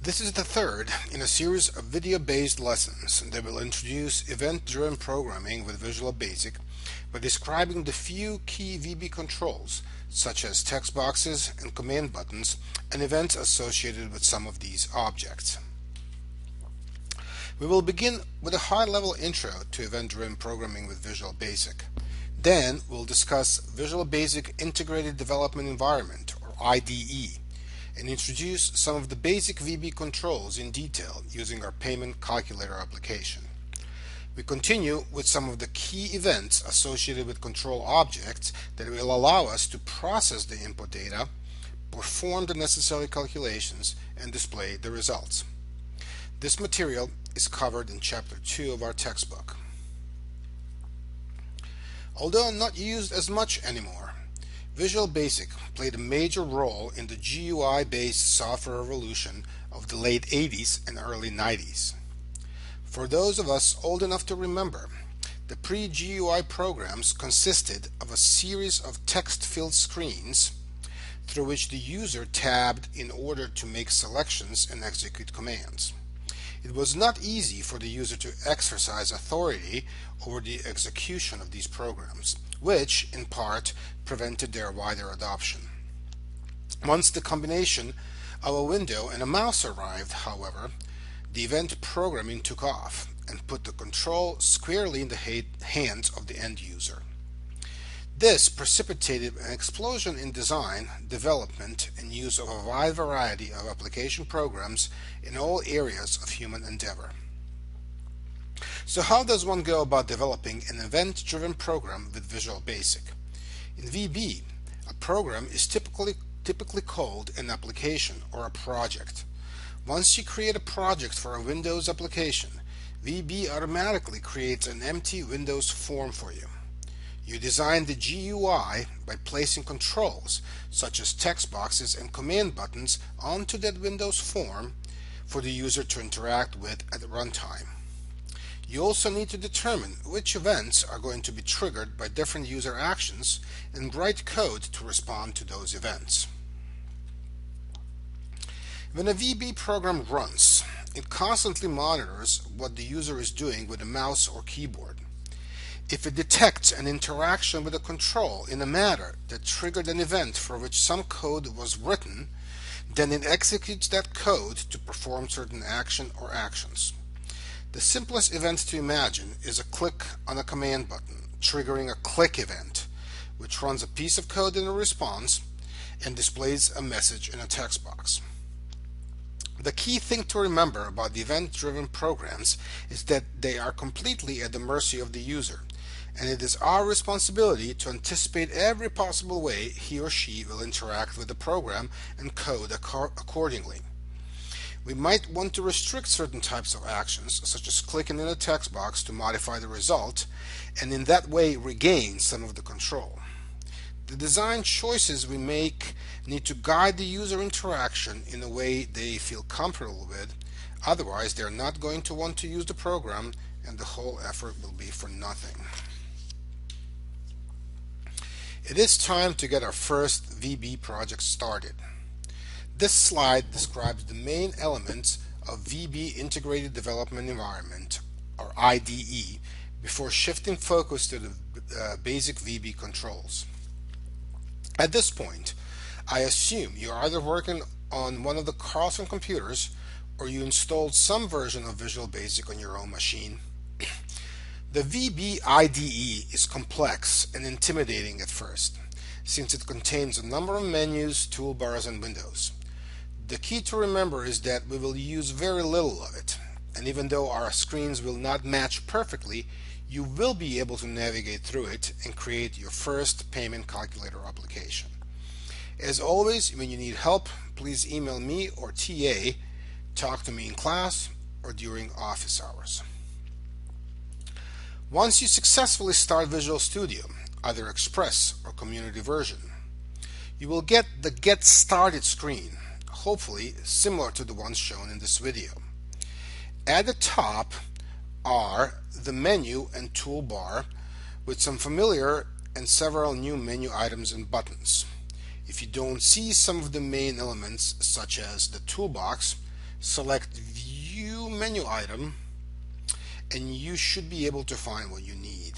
This is the third in a series of video-based lessons that will introduce event-driven programming with Visual Basic by describing the few key VB controls, such as text boxes and command buttons, and events associated with some of these objects. We will begin with a high-level intro to event-driven programming with Visual Basic. Then we'll discuss Visual Basic Integrated Development Environment, or IDE, and introduce some of the basic VB controls in detail using our payment calculator application. We continue with some of the key events associated with control objects that will allow us to process the input data, perform the necessary calculations, and display the results. This material is covered in Chapter 2 of our textbook. Although not used as much anymore, Visual Basic played a major role in the GUI-based software revolution of the late 80s and early 90s. For those of us old enough to remember, the pre-GUI programs consisted of a series of text-filled screens through which the user tabbed in order to make selections and execute commands. It was not easy for the user to exercise authority over the execution of these programs, which, in part, prevented their wider adoption. Once the combination of a window and a mouse arrived, however, the event programming took off and put the control squarely in the hands of the end user. This precipitated an explosion in design, development, and use of a wide variety of application programs in all areas of human endeavor. So how does one go about developing an event-driven program with Visual Basic? In VB, a program is typically called an application or a project. Once you create a project for a Windows application, VB automatically creates an empty Windows form for you. You design the GUI by placing controls, such as text boxes and command buttons, onto that Windows form for the user to interact with at runtime. You also need to determine which events are going to be triggered by different user actions and write code to respond to those events. When a VB program runs, it constantly monitors what the user is doing with a mouse or keyboard. If it detects an interaction with a control in a manner that triggered an event for which some code was written, then it executes that code to perform certain action or actions. The simplest event to imagine is a click on a command button, triggering a click event, which runs a piece of code in a response and displays a message in a text box. The key thing to remember about the event-driven programs is that they are completely at the mercy of the user, and it is our responsibility to anticipate every possible way he or she will interact with the program and code accordingly. We might want to restrict certain types of actions, such as clicking in a text box to modify the result, and in that way regain some of the control. The design choices we make need to guide the user interaction in a way they feel comfortable with, otherwise they are not going to want to use the program and the whole effort will be for nothing. It is time to get our first VB project started. This slide describes the main elements of VB Integrated Development Environment, or IDE, before shifting focus to the basic VB controls. At this point, I assume you're either working on one of the Carlson computers or you installed some version of Visual Basic on your own machine. The VB IDE is complex and intimidating at first, since it contains a number of menus, toolbars, and windows. The key to remember is that we will use very little of it, and even though our screens will not match perfectly, you will be able to navigate through it and create your first payment calculator application. As always, when you need help, please email me or TA, talk to me in class, or during office hours. Once you successfully start Visual Studio, either Express or Community version, you will get the Get Started screen, hopefully similar to the ones shown in this video. At the top are the menu and toolbar with some familiar and several new menu items and buttons. If you don't see some of the main elements such as the toolbox, select View menu item, and you should be able to find what you need.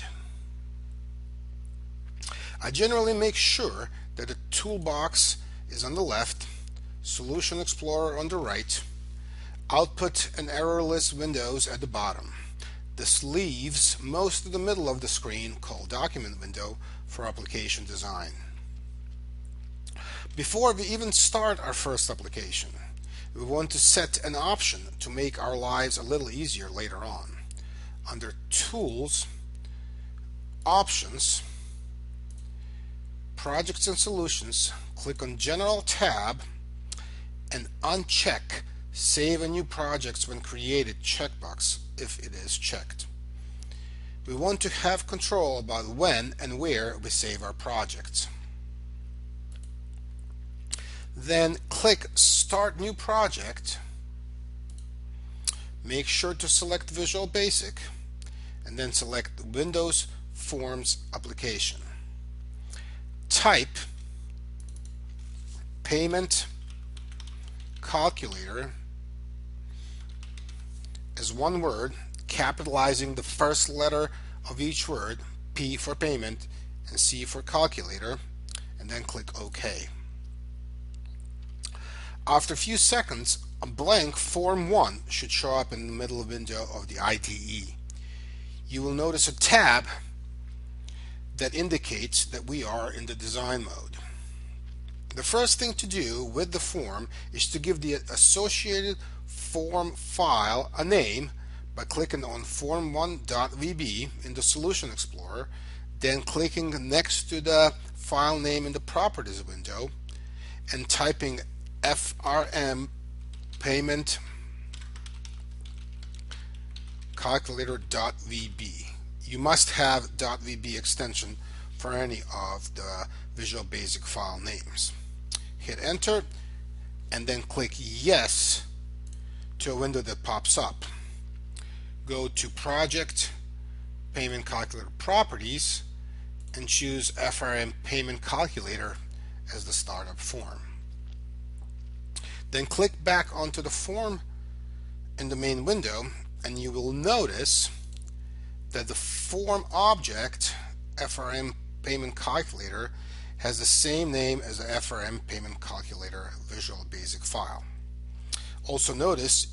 I generally make sure that the toolbox is on the left, Solution Explorer on the right, Output and Error List windows at the bottom. This leaves most of the middle of the screen, called Document Window, for application design. Before we even start our first application, we want to set an option to make our lives a little easier later on. Under Tools, Options, Projects and Solutions, click on General tab and uncheck Save a New Projects When Created checkbox if it is checked. We want to have control about when and where we save our projects. Then click Start New Project. Make sure to select Visual Basic and then select Windows Forms Application. Type Payment Calculator as one word, capitalizing the first letter of each word, P for payment and C for calculator, and then click OK. After a few seconds, a blank Form 1 should show up in the middle window of the IDE. You will notice a tab that indicates that we are in the design mode. The first thing to do with the form is to give the associated form file a name by clicking on form1.vb in the Solution Explorer, then clicking next to the file name in the Properties window and typing FRM payment calculator.vb. You must have .vb extension for any of the Visual Basic file names. Hit enter and then click yes to a window that pops up. Go to Project, Payment Calculator Properties, and choose FRM Payment Calculator as the startup form. Then click back onto the form in the main window and you will notice that the form object, FRM Payment Calculator, has the same name as the FRM Payment Calculator Visual Basic file. Also notice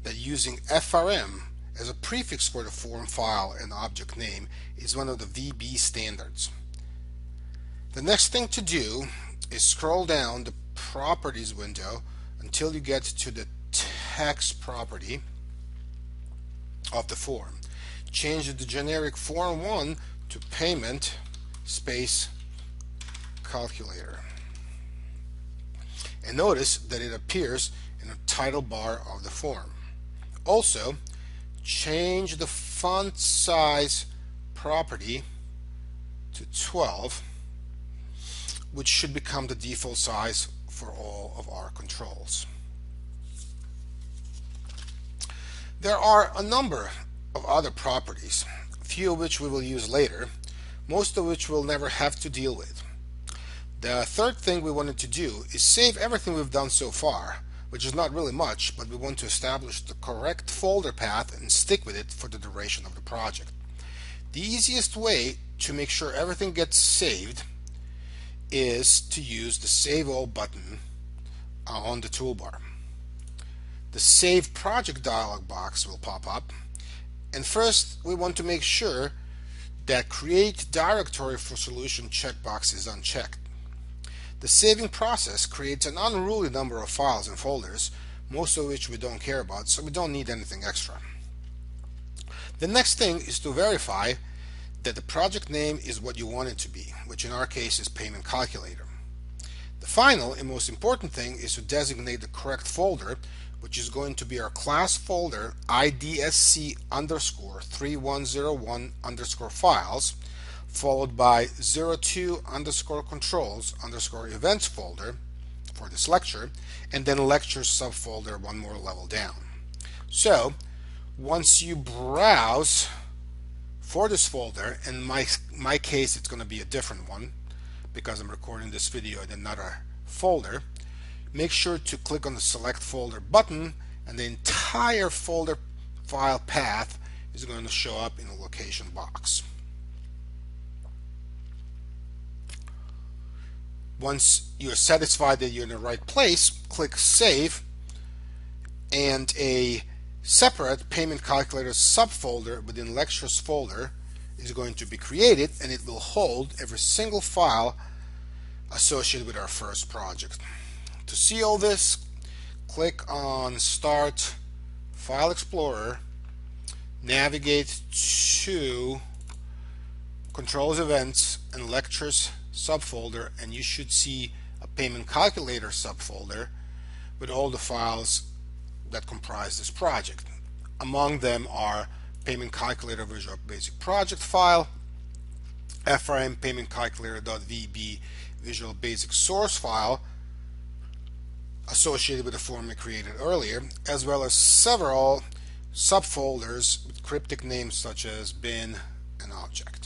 that using FRM as a prefix for the form file and object name is one of the VB standards. The next thing to do is scroll down the Properties window until you get to the text property of the form. Change the generic Form 1 to Payment space Calculator. And notice that it appears in the title bar of the form. Also, change the font size property to 12, which should become the default size for all of our controls. There are a number of other properties, a few of which we will use later, most of which we'll never have to deal with. The third thing we wanted to do is save everything we've done so far, which is not really much, but we want to establish the correct folder path and stick with it for the duration of the project. The easiest way to make sure everything gets saved is to use the Save All button on the toolbar. The Save Project dialog box will pop up, and first we want to make sure that Create Directory for Solution checkbox is unchecked. The saving process creates an unruly number of files and folders, most of which we don't care about, so we don't need anything extra. The next thing is to verify that the project name is what you want it to be, which in our case is Payment Calculator. The final and most important thing is to designate the correct folder, which is going to be our class folder IDSC _3101 files, followed by 02 controls events folder for this lecture, and then lecture subfolder one more level down. So once you browse for this folder, in my case it's going to be a different one because I'm recording this video in another folder, make sure to click on the Select Folder button and the entire folder file path is going to show up in the location box. Once you're satisfied that you're in the right place, click Save, and a separate Payment Calculator subfolder within Lectures folder is going to be created, and it will hold every single file associated with our first project. To see all this, click on Start File Explorer, navigate to Controls Events and Lectures subfolder, and you should see a Payment Calculator subfolder with all the files that comprise this project. Among them are Payment Calculator Visual Basic Project file, FRM Payment Calculator.vb Visual Basic source file associated with the form we created earlier, as well as several subfolders with cryptic names such as bin and object.